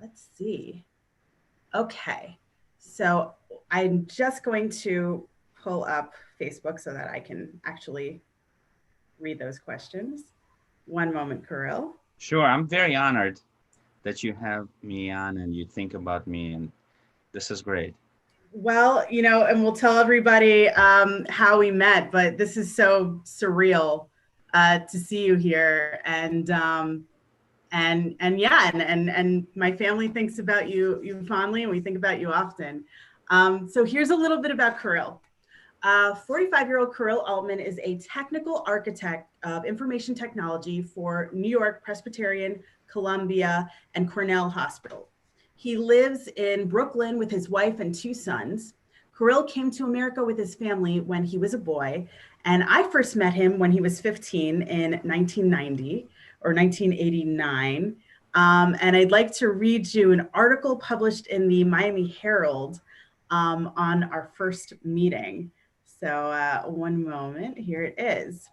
let's see. Okay. So I'm just going to pull up Facebook so that I can actually read those questions. One moment, Kirill. Sure, I'm very honored that you have me on and you think about me, and this is great. Well, and we'll tell everybody how we met, but this is so surreal to see you here, and yeah, and my family thinks about you fondly, and we think about you often. So here's a little bit about Kirill. 45-year-old Kirill Altman is a technical architect of information technology for New York Presbyterian, Columbia, and Cornell Hospital. He lives in Brooklyn with his wife and two sons. Kirill came to America with his family when he was a boy, and I first met him when he was 15 in 1990 or 1989. And I'd like to read you an article published in the Miami Herald on our first meeting. So one moment, here it is.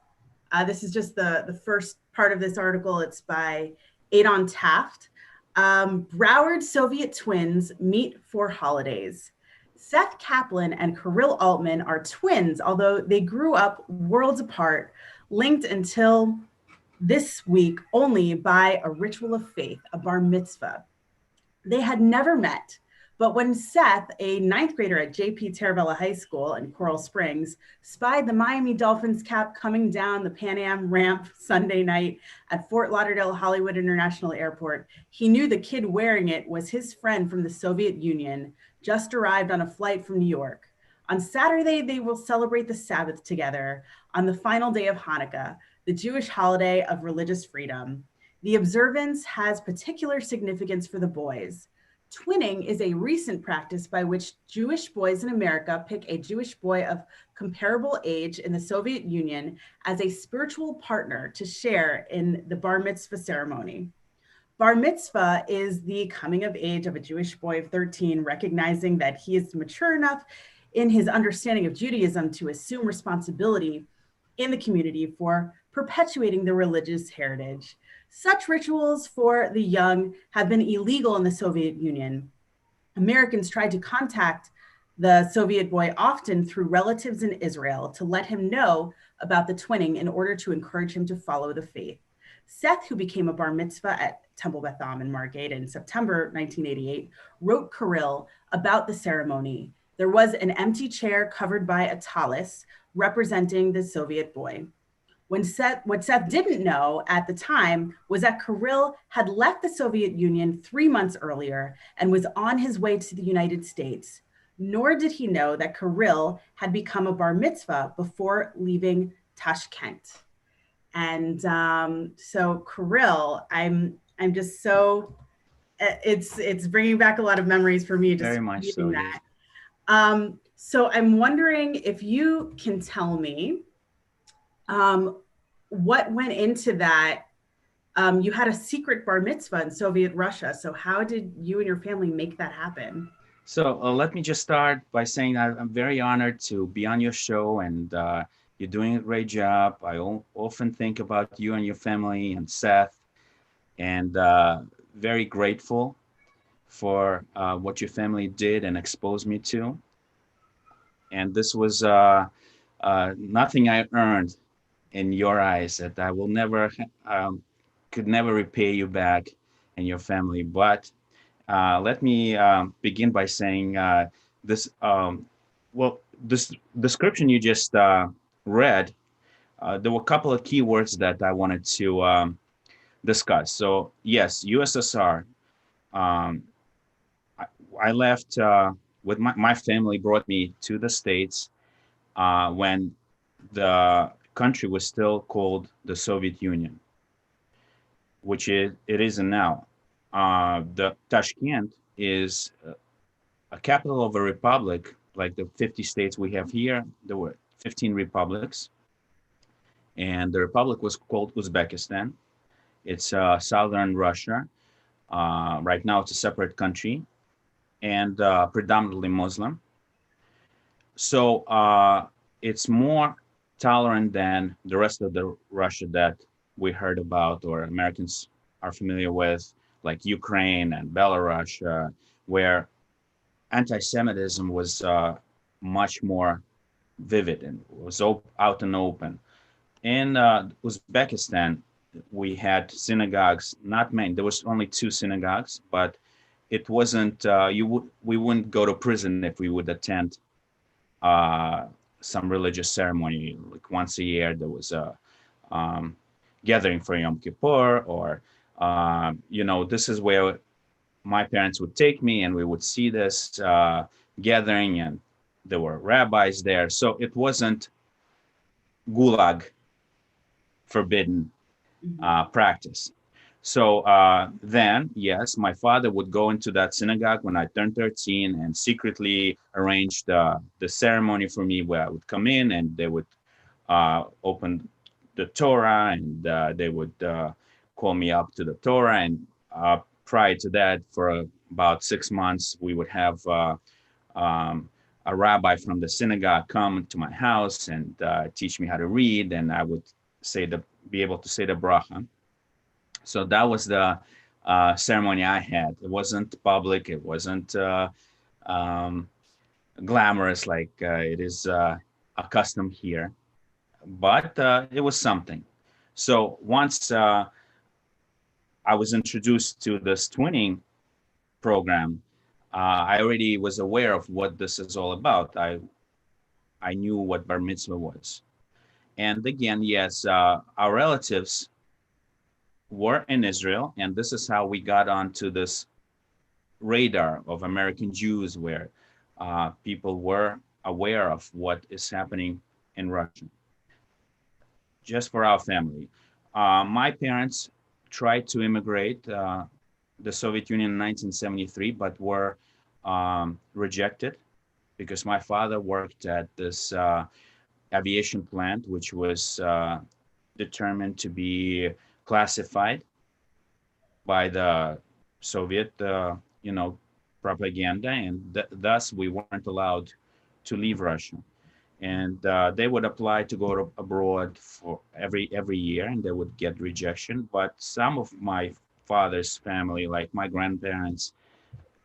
This is just the first part of this article. It's by Adon Taft. Broward Soviet twins meet for holidays. Seth Kaplan and Kirill Altman are twins, although they grew up worlds apart, linked until this week only by a ritual of faith, a bar mitzvah. They had never met, but when Seth, a ninth grader at J.P. Terravella High School in Coral Springs, spied the Miami Dolphins cap coming down the Pan Am ramp Sunday night at Fort Lauderdale Hollywood International Airport, he knew the kid wearing it was his friend from the Soviet Union, just arrived on a flight from New York. On Saturday, they will celebrate the Sabbath together on the final day of Hanukkah, the Jewish holiday of religious freedom. The observance has particular significance for the boys. Twinning is a recent practice by which Jewish boys in America pick a Jewish boy of comparable age in the Soviet Union as a spiritual partner to share in the bar mitzvah ceremony. Bar mitzvah is the coming of age of a Jewish boy of 13, recognizing that he is mature enough in his understanding of Judaism to assume responsibility in the community for perpetuating the religious heritage. Such rituals for the young have been illegal in the Soviet Union. Americans tried to contact the Soviet boy often through relatives in Israel to let him know about the twinning in order to encourage him to follow the faith. Seth, who became a bar mitzvah at Temple Beth Am in Margate in September 1988, wrote Kirill about the ceremony. There was an empty chair covered by a tallis representing the Soviet boy. What Seth didn't know at the time was that Kirill had left the Soviet Union 3 months earlier and was on his way to the United States. Nor did he know that Kirill had become a bar mitzvah before leaving Tashkent. And so Kirill, I'm just so it's bringing back a lot of memories for me just Very much so, reading yes. that. So I'm wondering if you can tell me what went into that. You had a secret bar mitzvah in Soviet Russia. So how did you and your family make that happen? So let me just start by saying I'm very honored to be on your show, and you're doing a great job. I often think about you and your family and Seth, and very grateful for what your family did and exposed me to. And this was nothing I earned in your eyes, that I will never, could never repay you back and your family. But let me begin by saying this. Well, this description you just read, there were a couple of keywords that I wanted to discuss. So yes, USSR. Um, I, I left with my family brought me to the States when the country was still called the Soviet Union, which it isn't now. The Tashkent is a capital of a republic, like the 50 states we have here. There were 15 republics, and the republic was called Uzbekistan. It's southern Russia. Right now, it's a separate country and predominantly Muslim. So it's more tolerant than the rest of the Russia that we heard about or Americans are familiar with, like Ukraine and Belarus, where anti-Semitism was much more vivid and was out and open. In Uzbekistan, we had synagogues, not many. There was only two synagogues, but it wasn't. We wouldn't go to prison if we would attend uh, some religious ceremony. Like once a year, there was a um, gathering for Yom Kippur, or this is where my parents would take me, and we would see this gathering, and there were rabbis there. So it wasn't gulag forbidden practice. So then, yes, my father would go into that synagogue when I turned 13 and secretly arranged the ceremony for me, where I would come in and they would open the Torah, and they would call me up to the Torah. And prior to that, for about 6 months, we would have a rabbi from the synagogue come to my house and teach me how to read, and I would be able to say the bracha. So that was the ceremony I had. It wasn't public. It wasn't glamorous like it is accustomed here, but it was something. So once I was introduced to this twinning program, I already was aware of what this is all about. I knew what bar mitzvah was. And again, yes, our relatives were in Israel, and this is how we got onto this radar of American Jews, where people were aware of what is happening in Russia. Just for our family. My parents tried to immigrate the Soviet Union in 1973, but were rejected because my father worked at this aviation plant, which was determined to be classified by the Soviet, propaganda, and thus we weren't allowed to leave Russia. And they would apply to go abroad for every year, and they would get rejection. But some of my father's family, like my grandparents,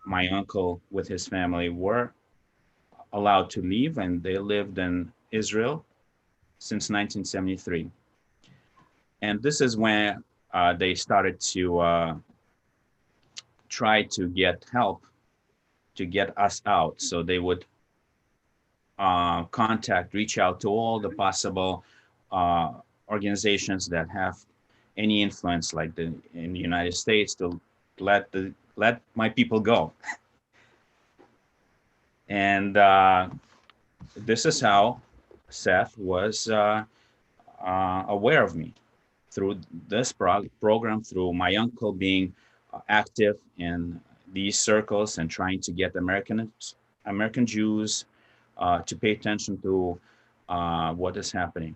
my uncle with his family, were allowed to leave, and they lived in Israel since 1973. And this is when they started to try to get help to get us out. So they would reach out to all the possible organizations that have any influence, like in the United States, to let my people go. And this is how Seth was aware of me, through this program, through my uncle being active in these circles and trying to get American Jews to pay attention to what is happening.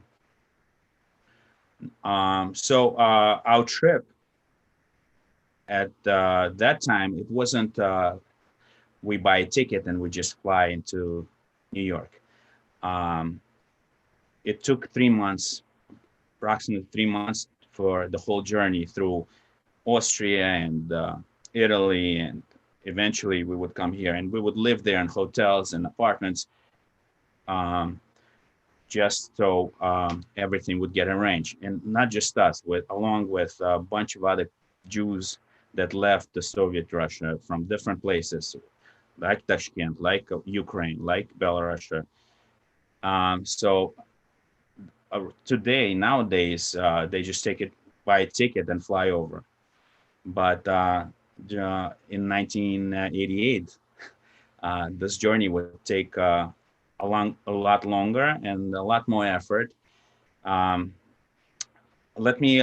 So our trip at that time, it wasn't we buy a ticket and we just fly into New York. It took 3 months, approximately 3 months, for the whole journey through Austria and Italy, and eventually we would come here, and we would live there in hotels and apartments, just so everything would get arranged. And not just us, along with a bunch of other Jews that left the Soviet Russia from different places, like Tashkent, like Ukraine, like Belarus. So nowadays, they just buy a ticket and fly over. But in 1988, this journey would take a lot longer and a lot more effort. Let me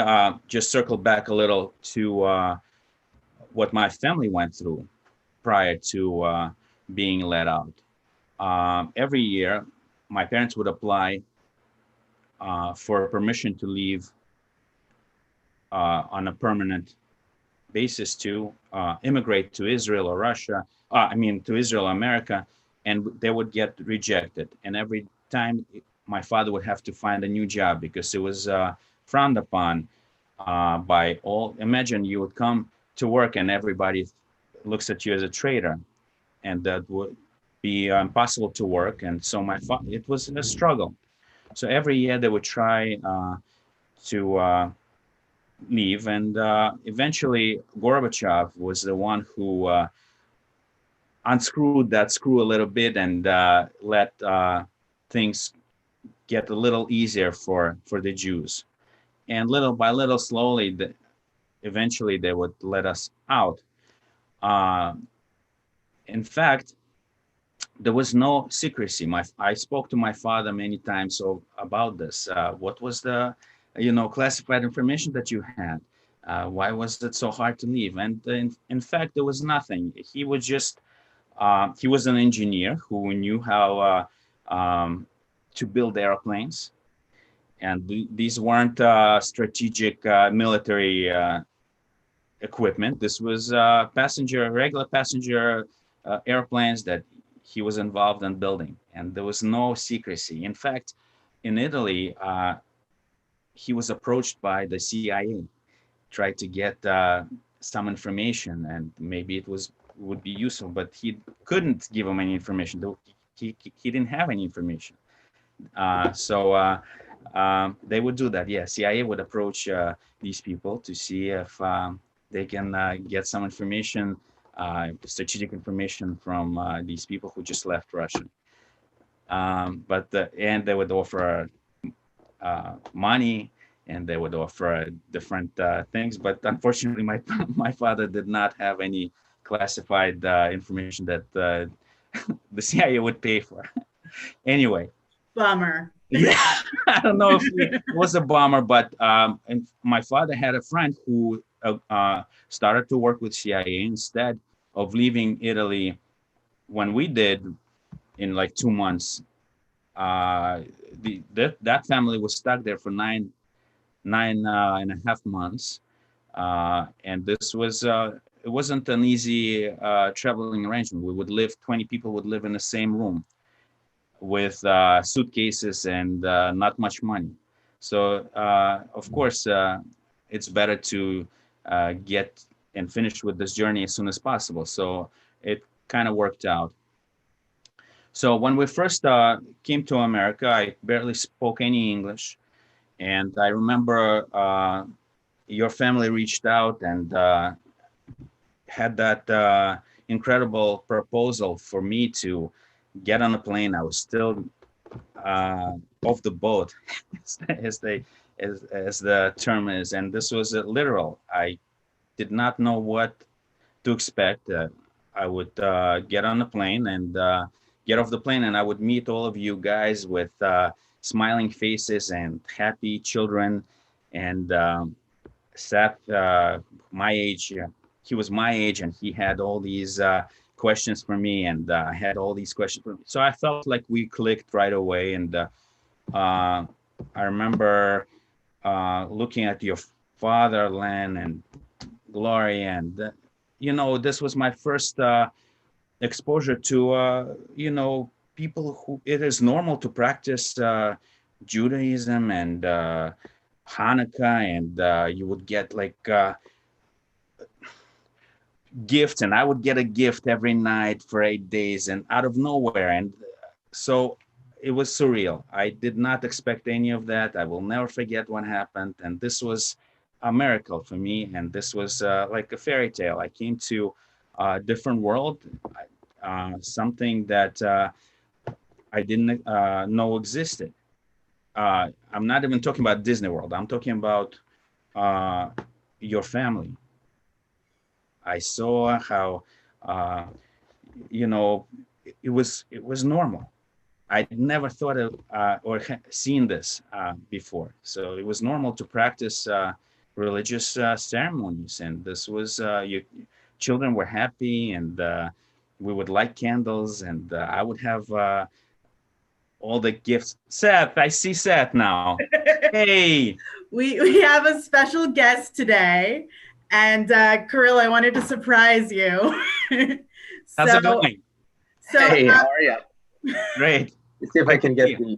just circle back a little to what my family went through prior to being let out. Every year, my parents would apply for permission to leave on a permanent basis to immigrate to Israel or Russia, to Israel, America, and they would get rejected. And every time my father would have to find a new job, because it was frowned upon by all. Imagine you would come to work and everybody looks at you as a traitor, and that would be impossible to work. And so it was a struggle. So every year they would try to leave, and eventually Gorbachev was the one who unscrewed that screw a little bit and let things get a little easier for the Jews. And little by little, slowly, eventually they would let us out. In fact, there was no secrecy. I spoke to my father many times about this. What was the, classified information that you had? Why was it so hard to leave? And in fact, there was nothing. He was just, he was an engineer who knew how to build airplanes. And these weren't strategic military equipment. This was regular passenger airplanes that he was involved in building, and there was no secrecy. In fact, in Italy, he was approached by the CIA, tried to get some information, and maybe would be useful, but he couldn't give him any information. He didn't have any information. So they would do that. Yeah, CIA would approach these people to see if they can get some information, strategic information from these people who just left Russia. And they would offer money, and they would offer different things. But unfortunately, my father did not have any classified information that the CIA would pay for. Anyway. Bummer. Yeah, I don't know if it was a bummer, but and my father had a friend who started to work with CIA instead of leaving Italy when we did in like 2 months. That family was stuck there for nine and a half months, and this was it wasn't an easy traveling arrangement. 20 people would live in the same room with suitcases and not much money. So of course, it's better to get and finish with this journey as soon as possible. So it kind of worked out. So when we first came to America, I barely spoke any English. And I remember your family reached out and had that incredible proposal for me to get on a plane. I was still off the boat, as the term is, and this was literal. I did not know what to expect. I would get on the plane and get off the plane, and I would meet all of you guys with smiling faces and happy children. And Seth, my age, he was my age, and he had all these questions for me, and I had all these questions for me. So I felt like we clicked right away. And I remember looking at your father, Len and Gloria, and this was my first exposure to people who it is normal to practice Judaism and Hanukkah, and you would get like gifts, and I would get a gift every night for 8 days, and out of nowhere. And so it was surreal. I did not expect any of that. I will never forget what happened. And this was a miracle for me. And this was like a fairy tale. I came to a different world, something that I didn't know existed. I'm not even talking about Disney World. I'm talking about your family. I saw how, it was normal. I'd never thought of or seen this before. So it was normal to practice religious ceremonies, and this was your children were happy, and we would light candles, and I would have all the gifts. Seth, I see Seth now. Hey, we have a special guest today. And Kirill, I wanted to surprise you. How's it going? Hey, how are you? Great. Let's see if I can get the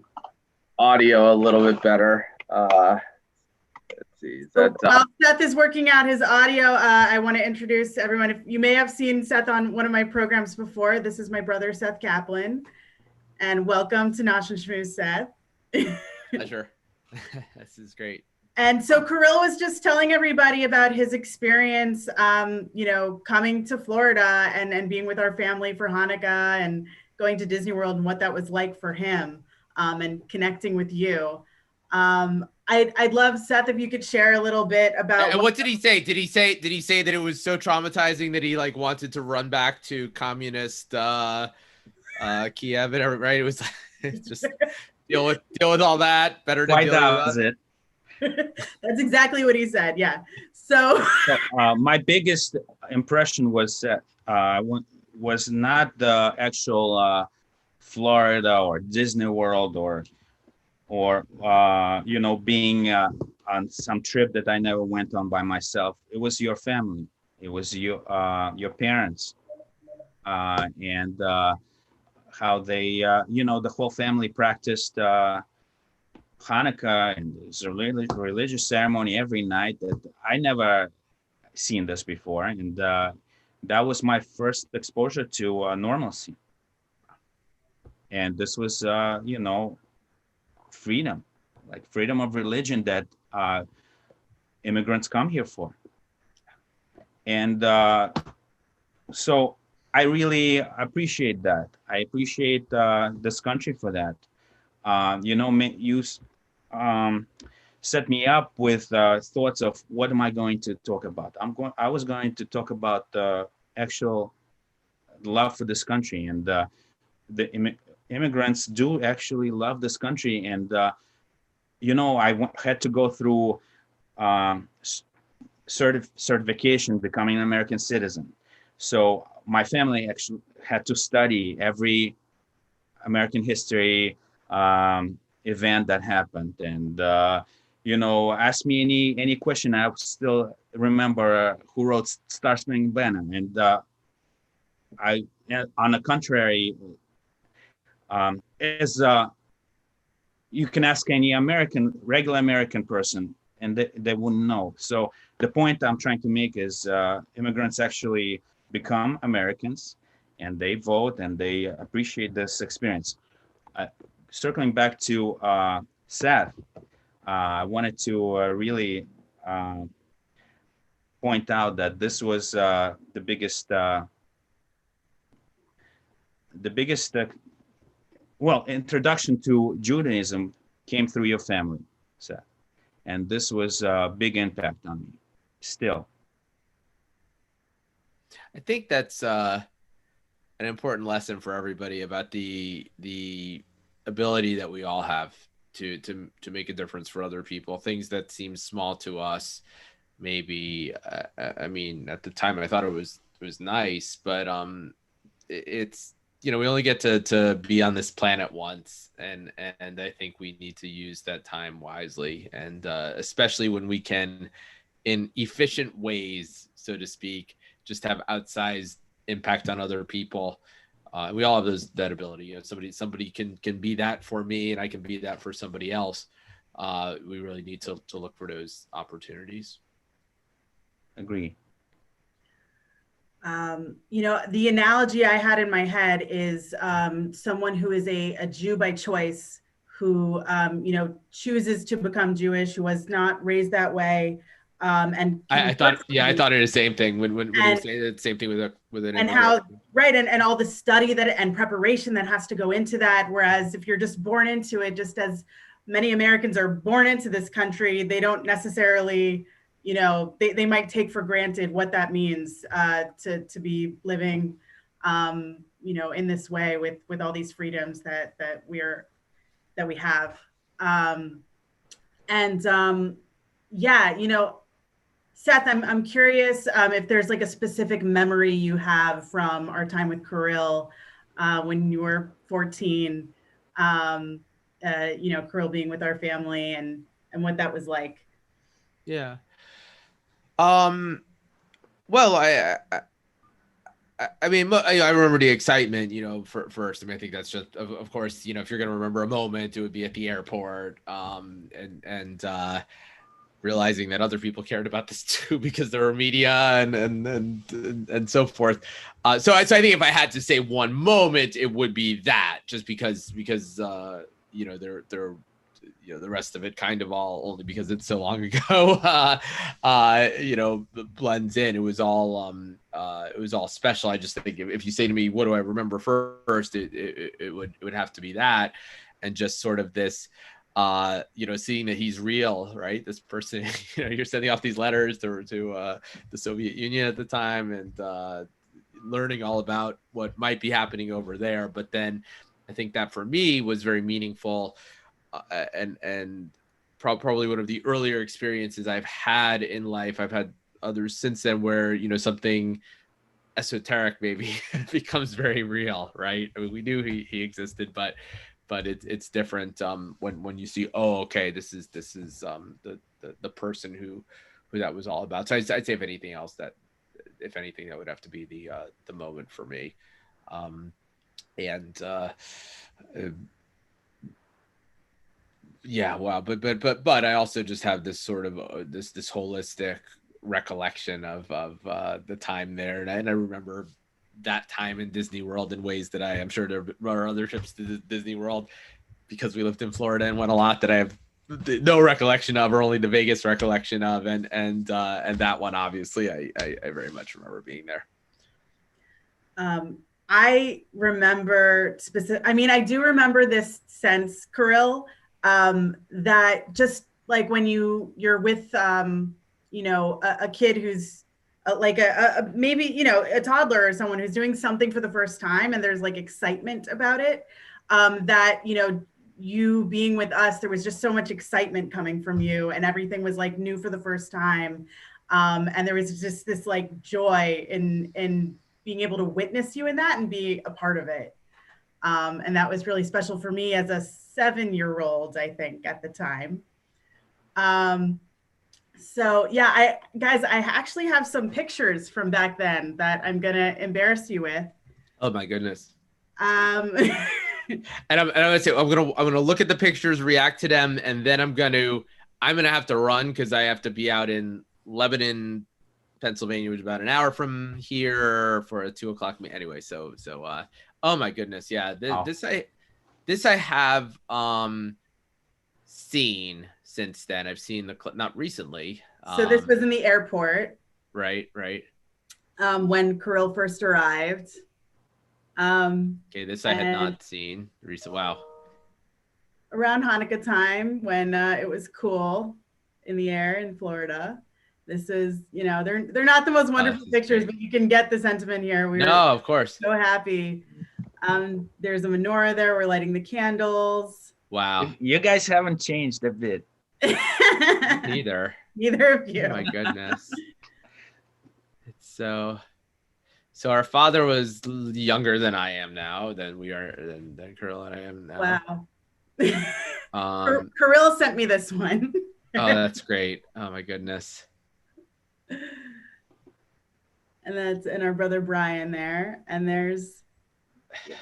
audio a little bit better. See, while Seth is working out his audio, I want to introduce everyone. If you may have seen Seth on one of my programs before, this is my brother, Seth Kaplan. And welcome to Nosh Schmooze, Seth. Pleasure. This is great. And so Kirill was just telling everybody about his experience, coming to Florida and being with our family for Hanukkah and going to Disney World and what that was like for him, and connecting with you. I'd love, Seth, if you could share a little bit about. And what did he say? Did he say that it was so traumatizing that he wanted to run back to communist Kiev and everything, right? It was just deal with all that. Better to deal with it. That's exactly what he said. Yeah. So my biggest impression was that was not the actual Florida or Disney World or being on some trip that I never went on by myself. It was your family. It was your parents, and how they, the whole family practiced Hanukkah, and it's a religious ceremony every night that I never seen this before, and that was my first exposure to normalcy. And this was, freedom, like freedom of religion that immigrants come here for. And so I really appreciate that. I appreciate this country for that. You set me up with thoughts of what am I going to talk about. I was going to talk about the actual love for this country, and the immigrants do actually love this country. And I had to go through certification, becoming an American citizen. So my family actually had to study every American history event that happened, and ask me any question. I still remember who wrote Star Spangled Banner, and I, on the contrary, as you can ask any regular American person, and they wouldn't know. So the point I'm trying to make is immigrants actually become Americans, and they vote, and they appreciate this experience. Circling back to Seth, I wanted to really point out that this was the biggest introduction to Judaism came through your family, Seth. And this was a big impact on me still. I think that's an important lesson for everybody about the ability that we all have to make a difference for other people. Things that seem small to us, maybe. I mean, at the time I thought it was nice, but it's we only get to be on this planet once, and I think we need to use that time wisely, and especially when we can, in efficient ways, so to speak, just have outsized impact on other people. We all have that ability. Somebody can be that for me, and I can be that for somebody else. We really need to look for those opportunities. Agree. The analogy I had in my head is someone who is a Jew by choice, who chooses to become Jewish, who was not raised that way. And I thought it was the same thing when you say the same thing with an and how right and all the study and preparation that has to go into that. Whereas if you're just born into it, just as many Americans are born into this country, they don't necessarily, they might take for granted what that means to be living, in this way with all these freedoms that we have. Seth, I'm curious if there's like a specific memory you have from our time with Kirill when you were 14, Kirill being with our family and what that was like. Yeah. Well, I mean, I remember the excitement, first. I mean, I think that's just, of course, if you're going to remember a moment, it would be at the airport. realizing that other people cared about this too because there were media and so forth. So I think if I had to say one moment, it would be that, just because you know, they're you know, the rest of it kind of all, only because it's so long ago, you know, blends in. It was all special. I just think if you say to me, what do I remember first, it would have to be that. And just sort of this, you know, seeing that he's real, right? This person, you know, you're sending off these letters to the Soviet Union at the time, and learning all about what might be happening over there. But then I think that for me was very meaningful, and probably one of the earlier experiences I've had in life. I've had others since then where, you know, something esoteric maybe becomes very real, right? I mean, we knew he existed, but it's different when you see, oh, okay, this is the person who that was all about. So I'd say if anything, that would have to be the moment for me. Yeah, wow. But I also just have this sort of this holistic recollection of the time there, and I remember that time in Disney World in ways that I'm sure there are other trips to Disney World, because we lived in Florida and went a lot, that I have no recollection of, or only the vaguest recollection of, and that one, obviously, I very much remember being there. I remember I mean, I do remember this sense, Kirill, that just like when you're with, you know, a kid who's like maybe, you know, a toddler or someone who's doing something for the first time, and there's like excitement about it, that, you know, you being with us, there was just so much excitement coming from you, and everything was like new for the first time. And there was just this like joy in being able to witness you in that and be a part of it. And that was really special for me as a 7-year-old, I think, at the time. So yeah, guys, I actually have some pictures from back then that I'm gonna embarrass you with. Oh my goodness. And I'm gonna say I'm gonna look at the pictures, react to them, and then I'm gonna have to run because I have to be out in Lebanon, Pennsylvania, which is about an hour from here, for a 2:00 meeting. Anyway, so oh my goodness, yeah. This I have seen since then. I've seen the clip, not recently. So this was in the airport. Right. When Kirill first arrived. Okay, this I had not seen recently. Wow. Around Hanukkah time, when it was cool in the air in Florida. This is, you know, they're not the most wonderful pictures, but you can get the sentiment here. No, of course. So happy. There's a menorah there. We're lighting the candles. Wow. You guys haven't changed a bit. Neither of you. Oh my goodness. It's so our father was younger than I am now, than Kirill and I am now. Wow. Kirill sent me this one. Oh, that's great. Oh my goodness. And our brother Brian there. And there's, yeah.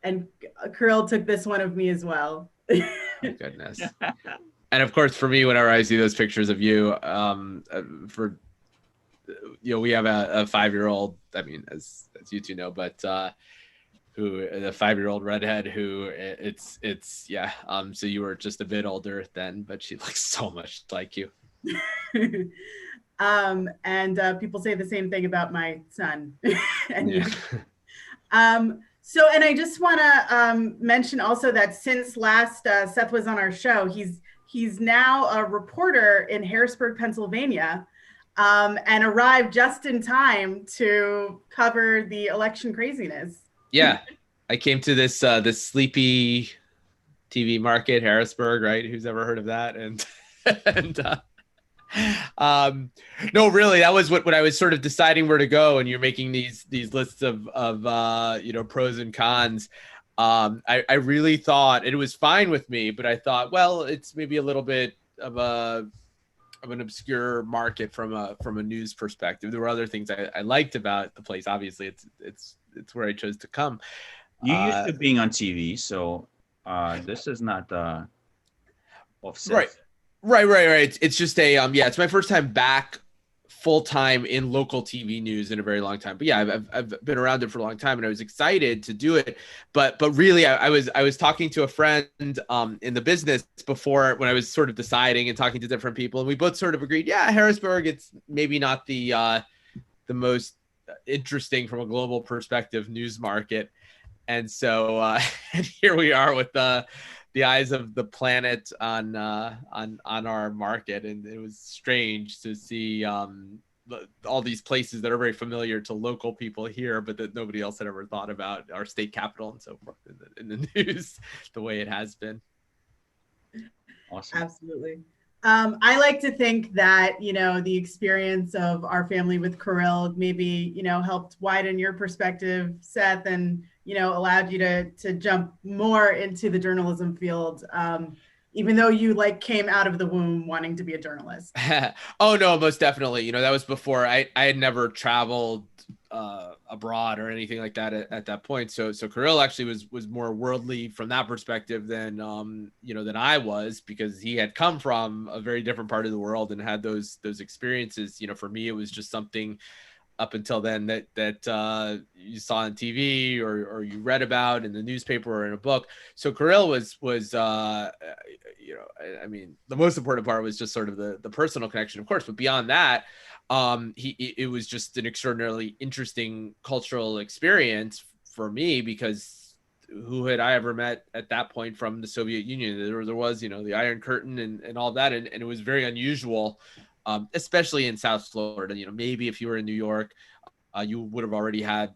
And Kirill took this one of me as well. Oh my goodness. And of course, for me, whenever I see those pictures of you, we have a 5-year-old, I mean, as you two know, but who, the 5-year-old redhead, who yeah. So you were just a bit older then, but she looks so much like you. And people say the same thing about my son. And yeah. So, and I just want to mention also that since last Seth was on our show, he's now a reporter in Harrisburg, Pennsylvania, and arrived just in time to cover the election craziness. Yeah, I came to this sleepy TV market, Harrisburg, right? Who's ever heard of that? No, really, that was what I was sort of deciding where to go, and you're making these lists of pros and cons. I really thought, and it was fine with me, but I thought, well, it's maybe a little bit of an obscure market from a news perspective. There were other things I liked about the place. Obviously, it's where I chose to come. You used to being on TV, so this is not offset. Right. It's just a it's my first time back full time in local TV news in a very long time. But yeah, I've been around it for a long time, and I was excited to do it. But really, I was talking to a friend in the business before, when I was sort of deciding and talking to different people, and we both sort of agreed, yeah, Harrisburg, it's maybe not the most interesting from a global perspective news market. And so and here we are with the eyes of the planet on our market, and it was strange to see all these places that are very familiar to local people here, but that nobody else had ever thought about, our state capital and so forth, in the news the way it has been. Awesome. Absolutely. I like to think that, the experience of our family with Kirill maybe, helped widen your perspective, Seth, and, allowed you to jump more into the journalism field, even though you came out of the womb wanting to be a journalist. Oh, no, most definitely. That was before I had never traveled abroad or anything like that at that point. So Kirill actually was more worldly from that perspective than than I was, because he had come from a very different part of the world and had those experiences. For me, it was just something up until then that you saw on TV or you read about in the newspaper or in a book. So Kirill was I mean, the most important part was just sort of the personal connection, of course, but beyond that, it was just an extraordinarily interesting cultural experience for me, because who had I ever met at that point from the Soviet Union? There was, the Iron Curtain and all that. And it was very unusual, especially in South Florida. Maybe if you were in New York, you would have already had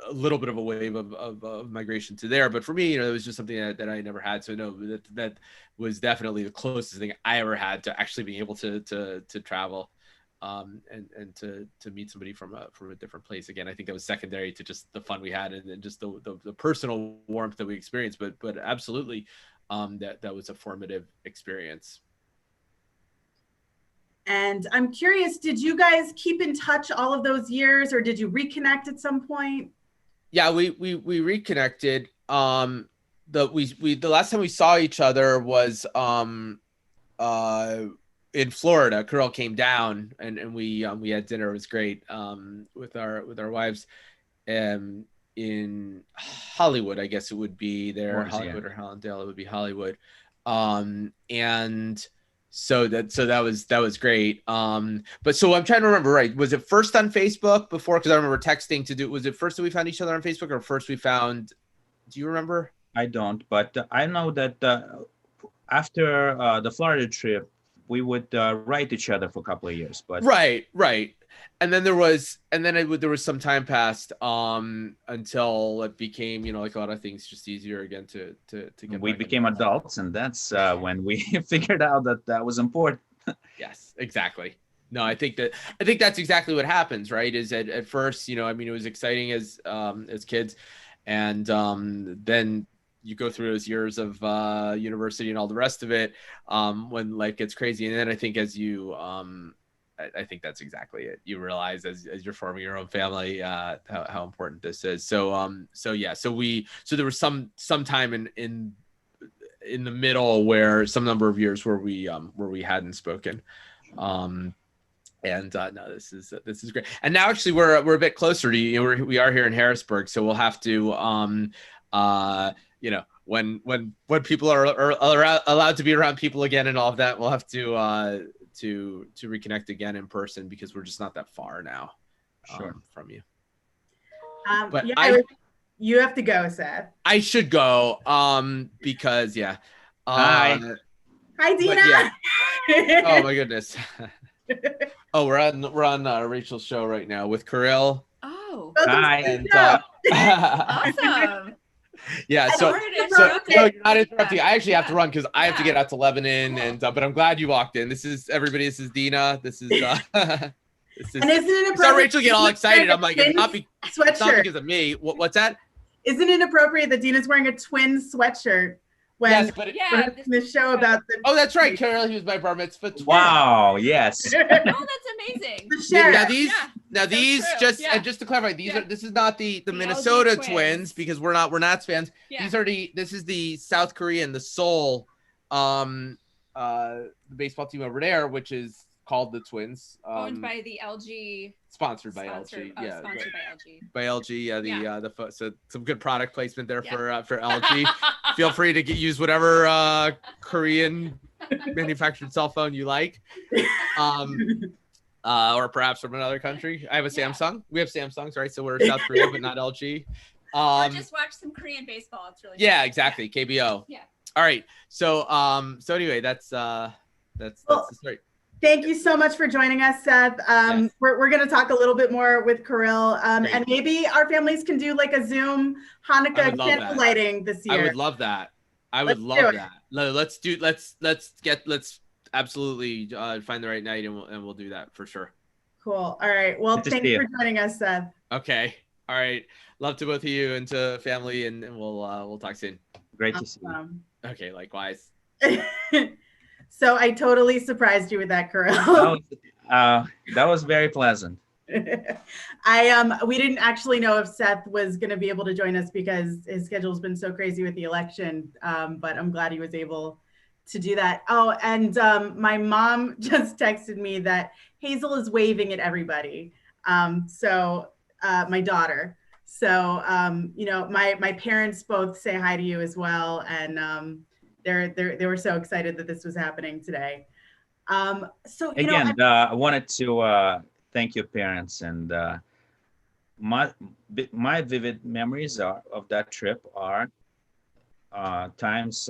a little bit of a wave of migration to there. But for me, it was just something that I never had. So no, that was definitely the closest thing I ever had to actually being able to travel and to meet somebody from a different place. Again, I think that was secondary to just the fun we had and just the personal warmth that we experienced. But absolutely, that was a formative experience. And I'm curious, did you guys keep in touch all of those years, or did you reconnect at some point? Yeah, we reconnected. The last time we saw each other was in Florida. Kirill came down and we had dinner. It was great with our wives in Hollywood. I guess it would be there, Hollywood or Hallandale. It would be Hollywood, and so that was great. But so I'm trying to remember, right? Was it first on Facebook before? Because I remember texting to do. Was it first that we found each other on Facebook, or first we found? Do you remember? I don't, but I know that after the Florida trip, we would write each other for a couple of years. But right. And then there was some time passed until it became, like a lot of things, just easier again to get. We became adults, and that's when we figured out that was important. Yes, exactly. No, I think that's exactly what happens, right? Is at first, it was exciting as kids, and then you go through those years of university and all the rest of it, when life gets crazy. And then I think as you I think that's exactly it. You realize as you're forming your own family, how important this is. So there was some time in the middle where some number of years where we hadn't spoken. No, this is great. And now actually we're a bit closer to you. We are here in Harrisburg, so we'll have to when people are allowed to be around people again and all of that, we'll have to reconnect again in person, because we're just not that far now from you. But you have to go, Seth. I should go because Hi Dina. Oh my goodness. Oh, we're on Rachel's show right now with Kirill. Oh, hi. And, awesome. Yeah, so you're not interrupting. I actually have to run because I have to get out to Lebanon, and but I'm glad you walked in. This is Dina. This is And isn't it saw Rachel get all excited. I'm like, it's not sweatshirt because of me. What's that? Isn't it appropriate that Dina's wearing a twin sweatshirt when Yes, but the show about the. Oh, that's right, Kirill. He was my bar mitzvah twin. Wow. Yes. Oh, that's amazing. The sheriff. Now these true. just to clarify, these Yeah. are this is not the The Minnesota LG twins because we're Nats fans. Yeah. These are this is the South Korean, the Seoul, the baseball team over there, which is called the Twins. Owned by the LG. Sponsored by LG. Yeah. Sponsored by LG. By LG, yeah. So some good product placement there Yeah. for LG. Feel free to use whatever Korean manufactured cell phone you like, or perhaps from another country. I have a Samsung. We have Samsungs, right? So we're South Korea, but not LG. Or just watch some Korean baseball. It's really yeah, fun. exactly. KBO. Yeah. All right. So anyway, that's the story. Thank you so much for joining us, Seth. Yes. We're going to talk a little bit more with Kirill, and maybe our families can do like a Zoom Hanukkah candle lighting this year. I would love that. Let's absolutely find the right night and we'll do that for sure. Cool. All right. Well, thanks for joining us, Seth. Okay. All right. Love to both of you and to family, and we'll talk soon. Great to see you. Okay. Likewise. So I totally surprised you with that, Kirill. That was very pleasant. We didn't actually know if Seth was going to be able to join us because his schedule's been so crazy with the election. But I'm glad he was able to do that. Oh, and my mom just texted me that Hazel is waving at everybody. My daughter. So my parents both say hi to you as well, and they were so excited that this was happening today. So again, I wanted to thank your parents, and my vivid memories of that trip are times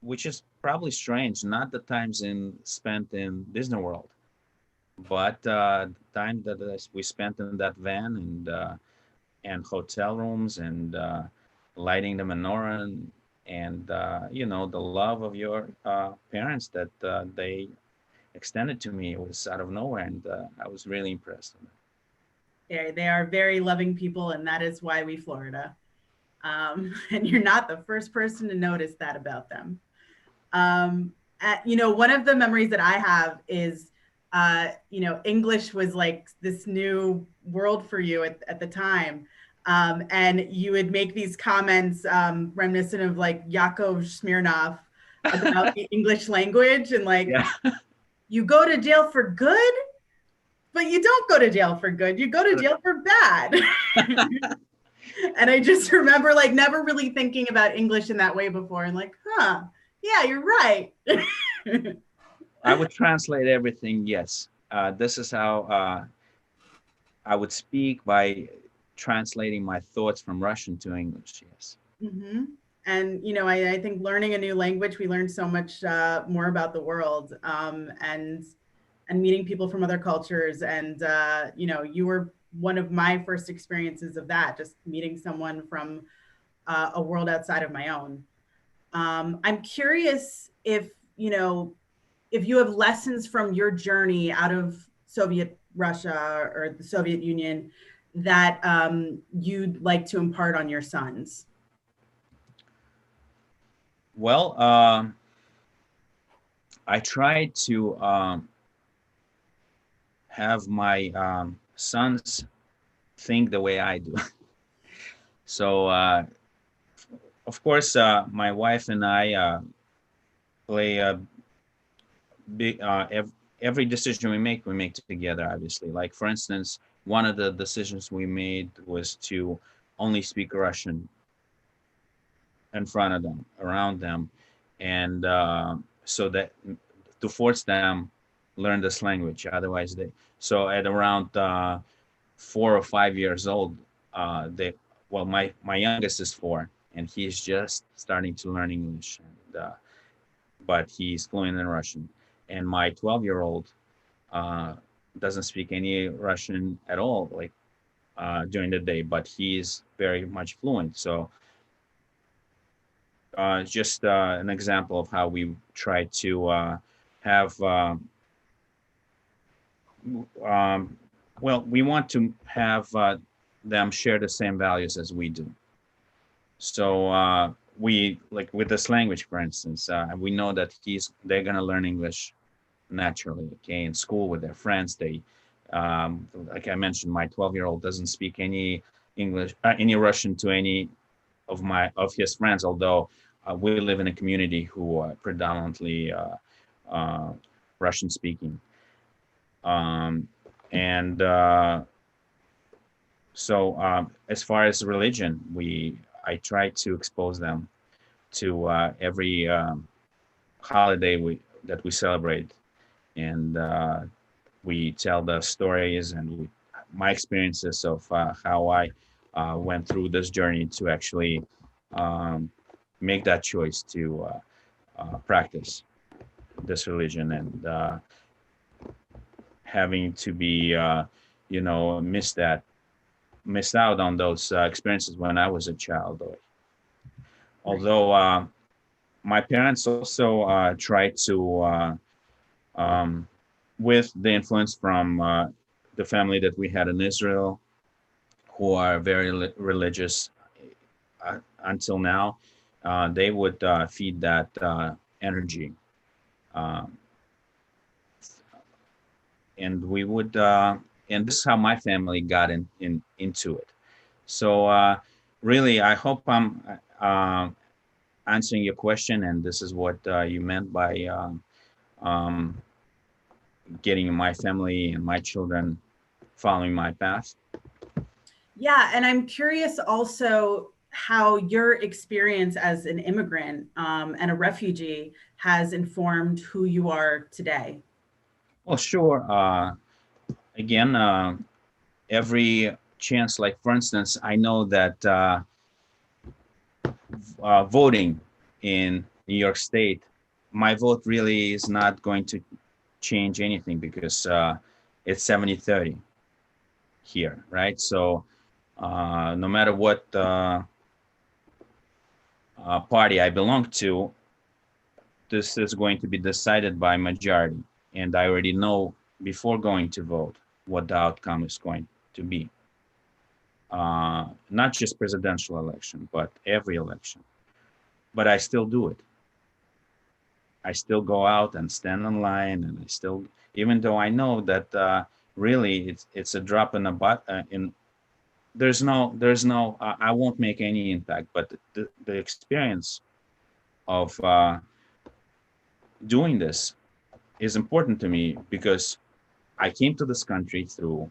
which is probably strange, not the times spent in Disney World, but the time that we spent in that van and hotel rooms and lighting the menorah and the love of your parents that they extended to me. It was out of nowhere, and I was really impressed. They are very loving people, and that is why we Florida. And you're not the first person to notice that about them. One of the memories that I have is, English was like this new world for you at the time. And you would make these comments reminiscent of like Yakov Smirnov about the English language and like, you go to jail for good, but you don't go to jail for good. You go to jail for bad. And I just remember like never really thinking about English in that way before and like, yeah, you're right. I would translate everything. Yes. This is how I would speak, by translating my thoughts from Russian to English. Yes. Mm-hmm. And I think learning a new language, we learn so much more about the world, and meeting people from other cultures. And you were one of my first experiences of that, just meeting someone from a world outside of my own. I'm curious if you have lessons from your journey out of Soviet Russia or the Soviet Union that you'd like to impart on your sons. Well, I tried to have my sons think the way I do. So, of course, my wife and I play a big, every decision we make together, obviously. Like, for instance, one of the decisions we made was to only speak Russian in front of them, around them, and so that to force them learn this language. Otherwise, so at around 4 or 5 years old, my youngest is 4, and he's just starting to learn English, but he's fluent in Russian, and my 12-year-old doesn't speak any Russian at all, like during the day, but he's very much fluent. So just an example of how we try to have, we want to have them share the same values as we do. So we like with this language, for instance, we know that they're gonna learn English naturally, okay, in school with their friends. They, like I mentioned, my 12-year-old doesn't speak any English, any Russian to any of his friends, although we live in a community who are predominantly Russian speaking. And so as far as religion, I try to expose them to every holiday that we celebrate, and we tell the stories and my experiences of how I went through this journey to actually make that choice to practice this religion, and having to be, missed out on those experiences when I was a child. Although my parents also tried to, with the influence from the family that we had in Israel, who are very religious until now, they would feed that energy. And we would, and this is how my family got into it. So really, I hope I'm answering your question, and this is what you meant by getting my family and my children following my path. Yeah, and I'm curious also how your experience as an immigrant and a refugee has informed who you are today. Well, sure. Again, every chance, like for instance, I know that voting in New York State, my vote really is not going to change anything because it's 70-30 here, right? So no matter what party I belong to, this is going to be decided by majority. And I already know before going to vote what the outcome is going to be. Not just presidential election, but every election. But I still do it. I still go out and stand in line, and I still, even though I know that really it's a drop in a there's no I won't make any impact, but the experience of doing this is important to me because I came to this country through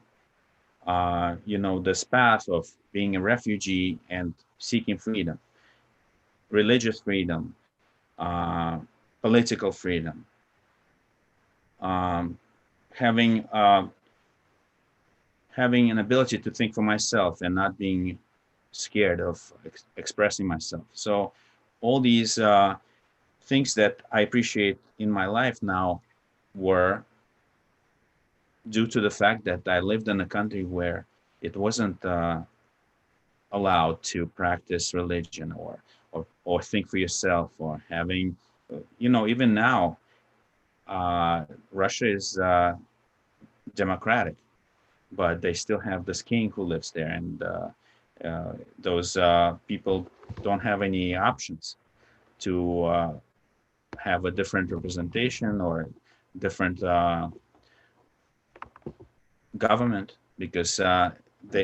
this path of being a refugee and seeking freedom, religious freedom, political freedom, having an ability to think for myself and not being scared of expressing myself. So all these things that I appreciate in my life now were due to the fact that I lived in a country where it wasn't allowed to practice religion or think for yourself, or having, even now, Russia is democratic, but they still have this king who lives there, and those people don't have any options to have a different representation or different government, because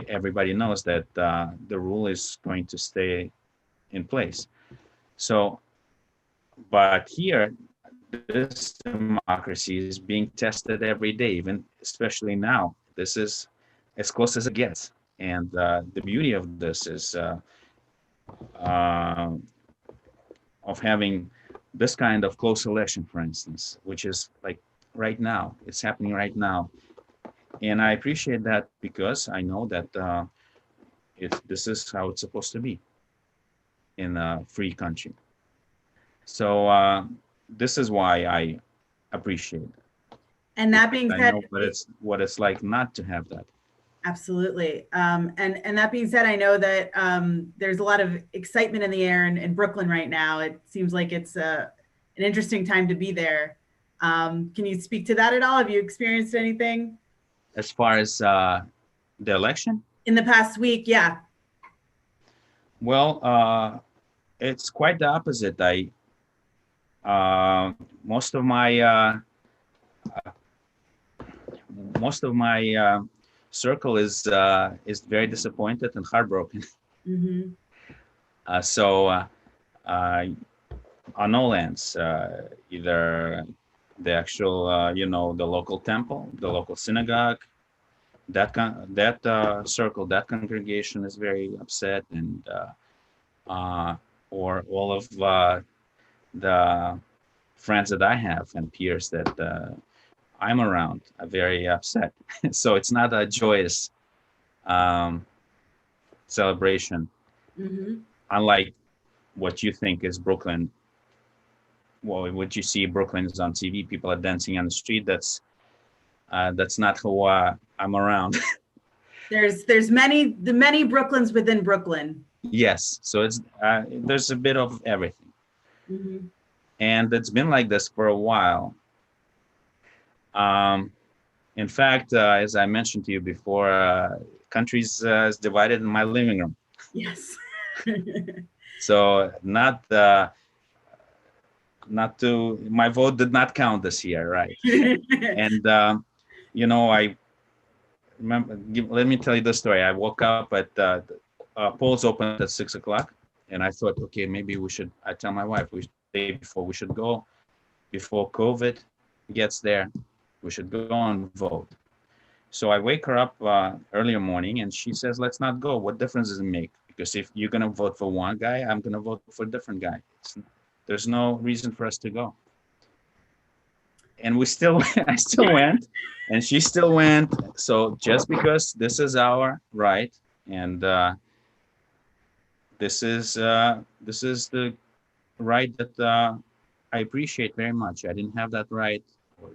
everybody knows that the rule is going to stay in place. So, but here, this democracy is being tested every day, even especially now. This is as close as it gets. And the beauty of this is of having this kind of close election, for instance, which is like right now, it's happening right now. And I appreciate that because I know that this is how it's supposed to be in a free country. So this is why I appreciate it. And that being said, I know what it's like not to have that. Absolutely. And that being said, I know that there's a lot of excitement in the air in Brooklyn right now. It seems like it's an interesting time to be there. Can you speak to that at all? Have you experienced anything? As far as the election? In the past week, yeah. Well, it's quite the opposite. Most of my circle is very disappointed and heartbroken. Mm-hmm. On all ends, either the actual, the local temple, the local synagogue, that circle, that congregation is very upset, and or all of the friends that I have and peers that I'm around are very upset. So it's not a joyous celebration, Mm-hmm. unlike what you think is Brooklyn. Well, what you see Brooklyn is on TV, people are dancing on the street. That's not who I'm around. There's many Brooklyns within Brooklyn. Yes, so it's there's a bit of everything. Mm-hmm. And it's been like this for a while. In fact, as I mentioned to you before, countries is divided in my living room. Yes. So my vote did not count this year, right? And I remember. Let me tell you the story. I woke up at polls opened at 6:00, and I thought, okay, maybe we should. I tell my wife day before we should go before COVID gets there. We should go and vote. So I wake her up earlier morning, and she says, "Let's not go. What difference does it make? Because if you're gonna vote for one guy, I'm gonna vote for a different guy. There's no reason for us to go." And I still went, and she still went. So just because this is our right, and this is the right that I appreciate very much. I didn't have that right.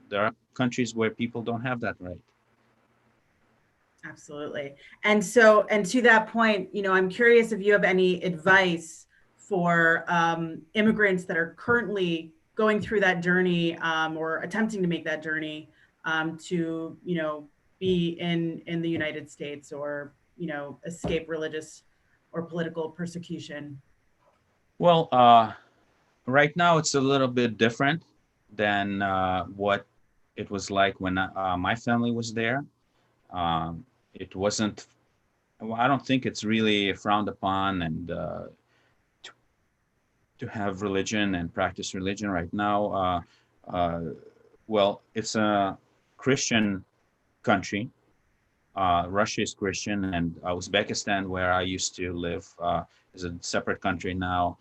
There are countries where people don't have that right. Absolutely. And to that point, I'm curious if you have any advice for immigrants that are currently going through that journey or attempting to make that journey to, be in the United States or, escape religious or political persecution. Well, right now it's a little bit different than what it was like when my family was there. It wasn't. Well, I don't think it's really frowned upon and to have religion and practice religion right now. Well, it's a Christian country. Russia is Christian, and Uzbekistan, where I used to live, is a separate country now.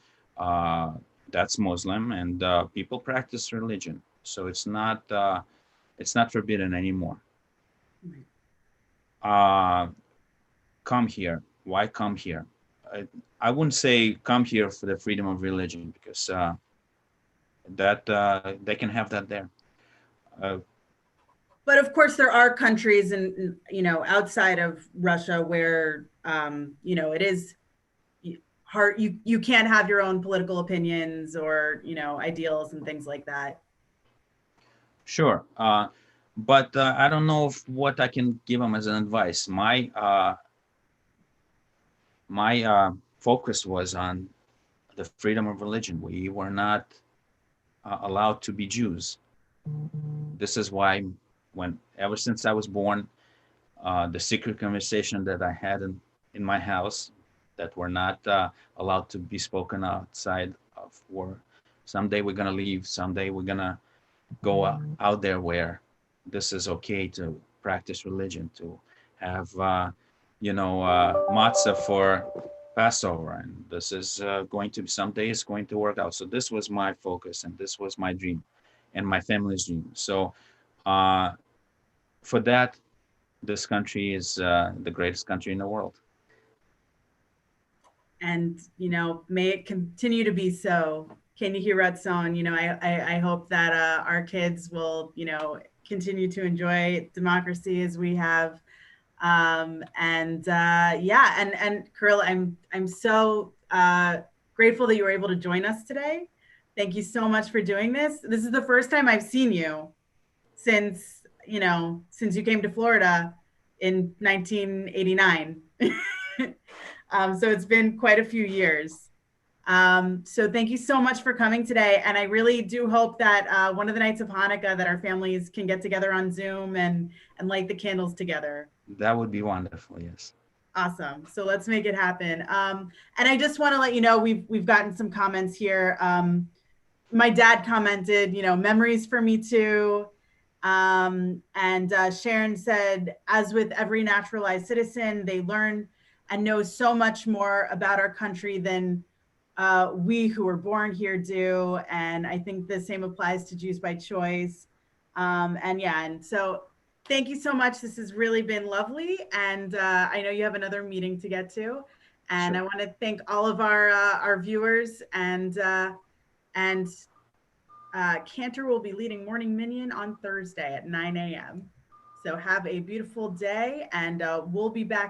That's Muslim, and people practice religion, so it's not forbidden anymore. Come here. Why come here? I wouldn't say come here for the freedom of religion, because that they can have that there. But of course, there are countries outside of Russia where it is hard. You can't have your own political opinions or ideals and things like that. Sure, but I don't know what I can give them as an advice. My focus was on the freedom of religion. We were not allowed to be Jews. This is why, ever since I was born, the secret conversation that I had in my house that were not allowed to be spoken outside of, were someday we're gonna leave, someday we're gonna go out there where this is okay to practice religion, to have matzah for Passover, and this is going to be someday it's going to work out. So this was my focus, and this was my dream, and my family's dream. So for that, this country is the greatest country in the world. And may it continue to be so. Kenny Hiratson, I hope that our kids will continue to enjoy democracy as we have. And Kirill, I'm so grateful that you were able to join us today. Thank you so much for doing this. This is the first time I've seen you since you came to Florida in 1989. So it's been quite a few years. So thank you so much for coming today. And I really do hope that one of the nights of Hanukkah that our families can get together on Zoom and light the candles together. That would be wonderful, yes. Awesome. So let's make it happen. And I just want to let you know, we've gotten some comments here. My dad commented, memories for me too. And Sharon said, as with every naturalized citizen, they learn and know so much more about our country than we who were born here do. And I think the same applies to Jews by choice. And so thank you so much. This has really been lovely. And I know you have another meeting to get to. And Sure. I want to thank all of our viewers and Cantor will be leading Morning Minion on Thursday at 9 a.m. So have a beautiful day, and we'll be back